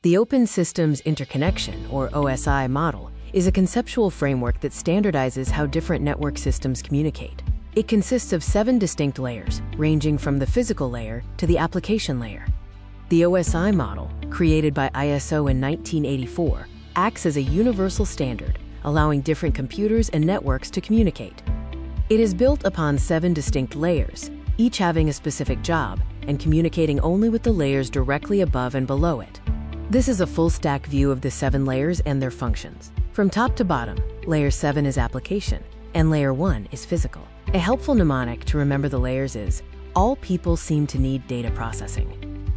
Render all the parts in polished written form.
The Open Systems Interconnection, or OSI model, is a conceptual framework that standardizes how different network systems communicate. It consists of 7 distinct layers, ranging from the physical layer to the application layer. The OSI model, created by ISO in 1984, acts as a universal standard, allowing different computers and networks to communicate. It is built upon 7 distinct layers, each having a specific job and communicating only with the layers directly above and below it. This is a full-stack view of the 7 layers and their functions. From top to bottom, Layer 7 is application, and Layer 1 is physical. A helpful mnemonic to remember the layers is, all people seem to need data processing.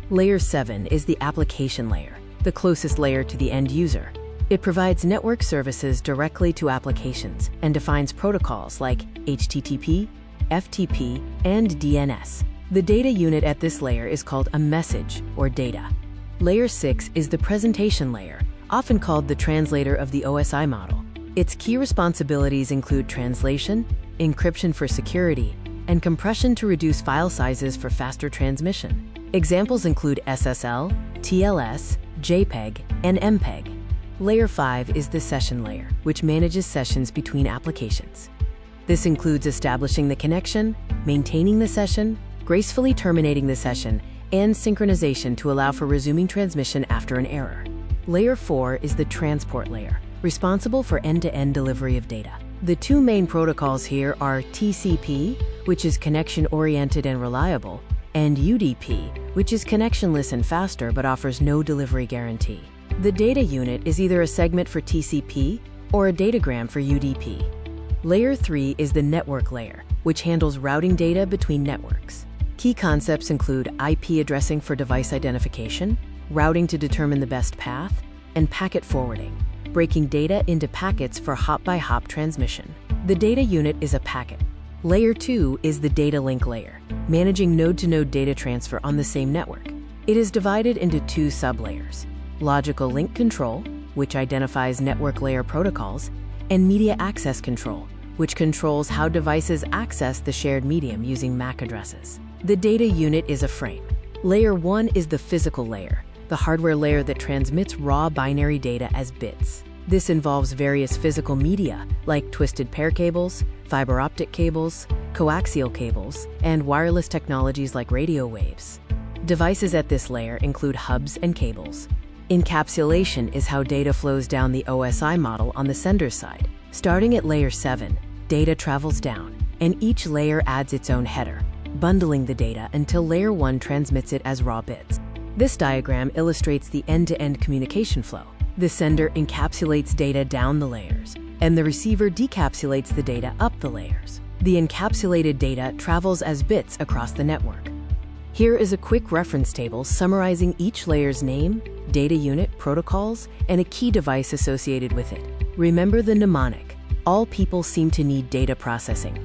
Layer 7 is the application layer, the closest layer to the end user. It provides network services directly to applications and defines protocols like HTTP, FTP, and DNS. The data unit at this layer is called a message or data. Layer 6 is the presentation layer, often called the translator of the OSI model. Its key responsibilities include translation, encryption for security, and compression to reduce file sizes for faster transmission. Examples include SSL, TLS, JPEG, and MPEG. Layer 5 is the session layer, which manages sessions between applications. This includes establishing the connection, maintaining the session, gracefully terminating the session, and synchronization to allow for resuming transmission after an error. Layer 4 is the transport layer, responsible for end-to-end delivery of data. The 2 main protocols here are TCP, which is connection-oriented and reliable, and UDP, which is connectionless and faster but offers no delivery guarantee. The data unit is either a segment for TCP or a datagram for UDP. Layer 3 is the network layer, which handles routing data between networks. Key concepts include IP addressing for device identification, routing to determine the best path, and packet forwarding, breaking data into packets for hop-by-hop transmission. The data unit is a packet. Layer 2 is the data link layer, managing node-to-node data transfer on the same network. It is divided into 2 sublayers: logical link control, which identifies network layer protocols, and media access control, which controls how devices access the shared medium using MAC addresses. The data unit is a frame. Layer 1 is the physical layer, the hardware layer that transmits raw binary data as bits. This involves various physical media like twisted pair cables, fiber optic cables, coaxial cables, and wireless technologies like radio waves. Devices at this layer include hubs and cables. Encapsulation is how data flows down the OSI model on the sender's side. Starting at Layer 7, data travels down, and each layer adds its own header, bundling the data until Layer 1 transmits it as raw bits. This diagram illustrates the end-to-end communication flow. The sender encapsulates data down the layers, and the receiver decapsulates the data up the layers. The encapsulated data travels as bits across the network. Here is a quick reference table summarizing each layer's name, data unit, protocols, and a key device associated with it. Remember the mnemonic: all people seem to need data processing.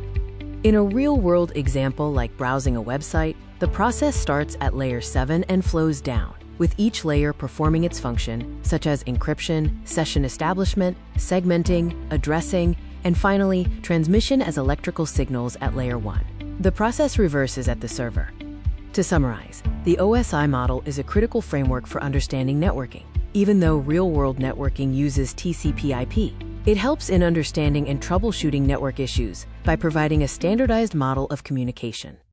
In a real-world example like browsing a website, the process starts at Layer 7 and flows down, with each layer performing its function, such as encryption, session establishment, segmenting, addressing, and finally, transmission as electrical signals at Layer 1. The process reverses at the server. To summarize, the OSI model is a critical framework for understanding networking. Even though real-world networking uses TCP/IP, it helps in understanding and troubleshooting network issues by providing a standardized model of communication.